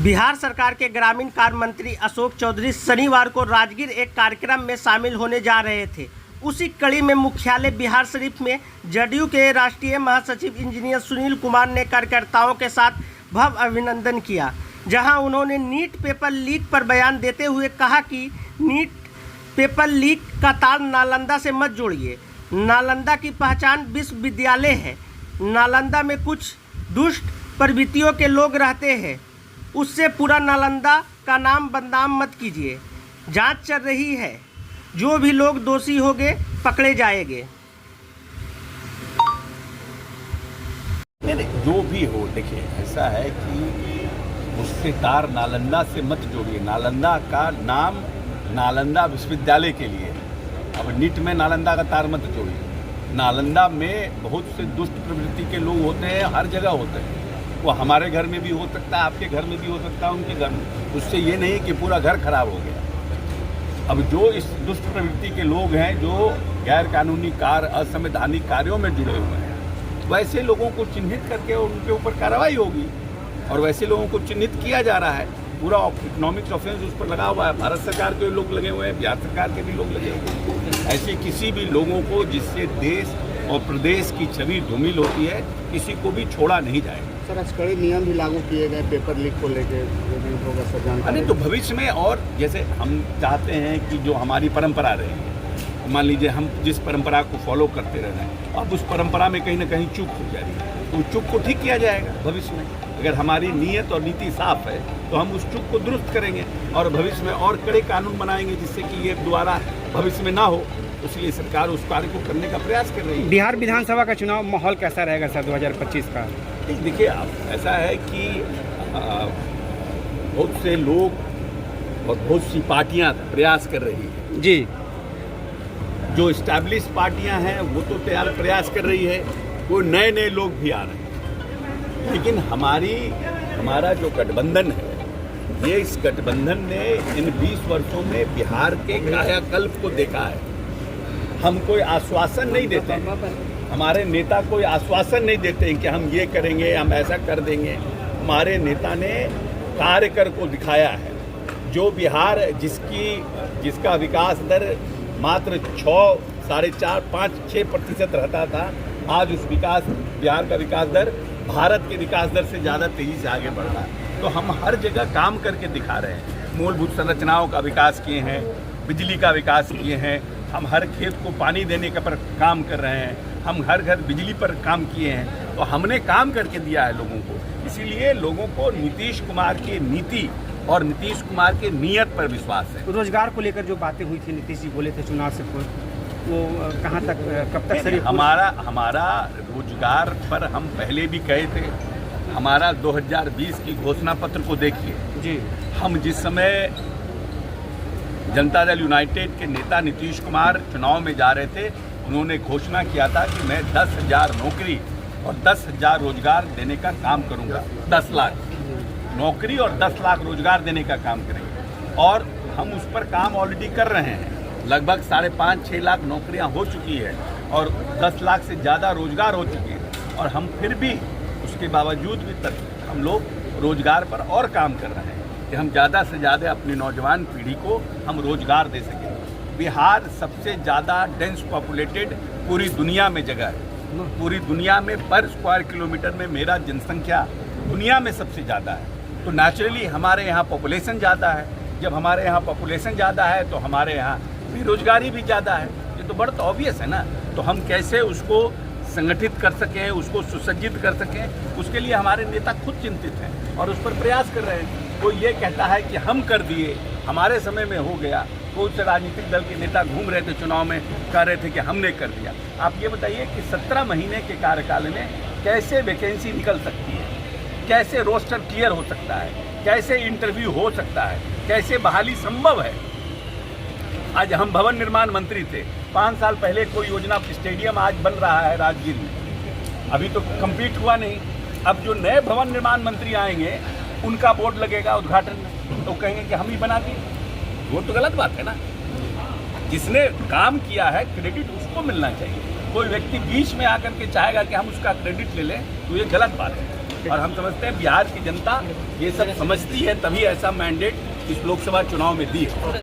बिहार सरकार के ग्रामीण कार्य मंत्री अशोक चौधरी शनिवार को राजगीर एक कार्यक्रम में शामिल होने जा रहे थे। उसी कड़ी में मुख्यालय बिहार शरीफ में जदयू के राष्ट्रीय महासचिव इंजीनियर सुनील कुमार ने कार्यकर्ताओं के साथ भव्य अभिनंदन किया, जहां उन्होंने नीट पेपर लीक पर बयान देते हुए कहा कि नीट पेपर लीक का तार नालंदा से मत जोड़िए। नालंदा की पहचान विश्वविद्यालय है। नालंदा में कुछ दुष्ट प्रवृत्तियों के लोग रहते हैं, उससे पूरा नालंदा का नाम बदनाम मत कीजिए। जांच चल रही है, जो भी लोग दोषी होंगे पकड़े जाएंगे। नहीं, जो भी हो, देखिए ऐसा है कि उससे तार नालंदा से मत जोड़िए। नालंदा का नाम नालंदा विश्वविद्यालय के लिए, अब नीट में नालंदा का तार मत जोड़िए। नालंदा में बहुत से दुष्ट प्रवृत्ति के लोग होते हैं, हर जगह होते हैं। वो हमारे घर में भी हो सकता है, आपके घर में भी हो सकता है, उनके घर में। उससे ये नहीं कि पूरा घर खराब हो गया। अब जो इस दुष्ट प्रवृत्ति के लोग हैं, जो गैर कानूनी कार्य, असंवैधानिक कार्यों में जुड़े हुए हैं, वैसे लोगों को चिन्हित करके उनके ऊपर कार्रवाई होगी। और वैसे लोगों को चिन्हित किया जा रहा है। पूरा इकोनॉमिक ऑफेंस उस पर लगा हुआ है। भारत सरकार के लोग लगे हुए हैं, बिहार सरकार के भी लोग लगे हुए हैं। ऐसे किसी भी लोगों को जिससे देश और प्रदेश की छवि धूमिल होती है, किसी को भी छोड़ा नहीं जाएगा। सर, आज कड़े नियम भी लागू किए गए पेपर लीक को लेकर, होगा सर जानकारी? नहीं तो भविष्य में, और जैसे हम चाहते हैं कि जो हमारी परंपरा रही है, मान लीजिए हम जिस परंपरा को फॉलो करते रह रहे हैं, अब उस परंपरा में कहीं ना कहीं चूक हो जा रही है, तो उस चूक को ठीक किया जाएगा भविष्य में। अगर हमारी नीयत और नीति साफ है तो हम उस चूक को दुरुस्त करेंगे और भविष्य में और कड़े कानून बनाएंगे, जिससे कि ये दोबारा भविष्य में ना हो। इसलिए सरकार उस कार्य को करने का प्रयास कर रही है। बिहार विधानसभा का चुनाव माहौल कैसा रहेगा सर 2025 का? देखिए, अब ऐसा है कि बहुत से लोग और बहुत सी पार्टियां प्रयास कर रही हैं जी। जो इस्टेब्लिश पार्टियां हैं वो तो प्रयास कर रही है, वो नए नए लोग भी आ रहे हैं। लेकिन हमारा जो गठबंधन है, ये इस गठबंधन ने इन 20 वर्षों में बिहार के कायाकल्प को देखा है। हम कोई आश्वासन नहीं देते हैं, हमारे नेता कोई आश्वासन नहीं देते हैं कि हम ये करेंगे, हम ऐसा कर देंगे। हमारे नेता ने कार्य कर को दिखाया है। जो बिहार जिसका विकास दर मात्र 6, 4.5, 5, 6% रहता था, आज उस बिहार का विकास दर भारत के विकास दर से ज़्यादा तेज़ी से आगे बढ़ रहा है। तो हम हर जगह काम करके दिखा रहे हैं। मूलभूत संरचनाओं का विकास किए हैं, बिजली का विकास किए हैं, हम हर खेत को पानी देने का पर काम कर रहे हैं, हम हर घर बिजली पर काम किए हैं। तो हमने काम करके दिया है लोगों को। इसीलिए लोगों को नीतीश कुमार की नीति और नीतीश कुमार के नियत पर विश्वास है। रोजगार को लेकर जो बातें हुई थी, नीतीश जी बोले थे चुनाव से वो कहाँ तक, कब तक सर? हमारा रोजगार पर हम पहले भी कहे थे। हमारा 2020 की घोषणा पत्र को देखिए जी। हम जिस समय जनता दल यूनाइटेड के नेता नीतीश कुमार चुनाव में जा रहे थे, उन्होंने घोषणा किया था कि मैं 10,000 नौकरी और 10,000 रोजगार देने का काम करूंगा। 10 लाख नौकरी और 10 लाख रोजगार देने का काम करेंगे। और हम उस पर काम ऑलरेडी कर रहे हैं। लगभग 5.5-6 लाख नौकरियां हो चुकी है और 10 लाख से ज़्यादा रोजगार हो चुके हैं। और हम फिर भी उसके बावजूद भी तक हम लोग रोजगार पर और काम कर रहे हैं कि हम ज़्यादा से ज़्यादा अपनी नौजवान पीढ़ी को हम रोजगार दे सकें। बिहार सबसे ज़्यादा डेंस पॉपुलेटेड पूरी दुनिया में जगह है। पूरी दुनिया में पर स्क्वायर किलोमीटर में मेरा जनसंख्या दुनिया में सबसे ज़्यादा है। तो नेचुरली हमारे यहाँ पॉपुलेशन ज़्यादा है। जब हमारे यहाँ पॉपुलेशन ज़्यादा है तो हमारे यहाँ बेरोजगारी भी ज़्यादा है। ये तो बड़ा ऑब्वियस है ना। तो हम कैसे उसको संगठित कर सकें, उसको सुसज्जित कर सकें, उसके लिए हमारे नेता खुद चिंतित हैं और उस पर प्रयास कर रहे हैं। कोई ये कहता है कि हम कर दिए, हमारे समय में हो गया। बहुत से राजनीतिक दल के नेता घूम रहे थे चुनाव में, कह रहे थे कि हमने कर दिया। आप ये बताइए कि 17 महीने के कार्यकाल में कैसे वैकेंसी निकल सकती है, कैसे रोस्टर क्लियर हो सकता है, कैसे इंटरव्यू हो सकता है, कैसे बहाली संभव है। आज हम भवन निर्माण मंत्री थे, 5 साल पहले कोई योजना, स्टेडियम आज बन रहा है राजगीर में, अभी तो कंप्लीट हुआ नहीं। अब जो नए भवन निर्माण मंत्री आएंगे, उनका बोर्ड लगेगा उद्घाटन में, तो कहेंगे कि हम ही बना दिए। वो तो गलत बात है ना। जिसने काम किया है क्रेडिट उसको मिलना चाहिए। कोई व्यक्ति बीच में आकर के चाहेगा कि हम उसका क्रेडिट ले लें, तो ये गलत बात है। और हम समझते हैं बिहार की जनता ये सब समझती है, तभी ऐसा मैंडेट इस लोकसभा चुनाव में दी है।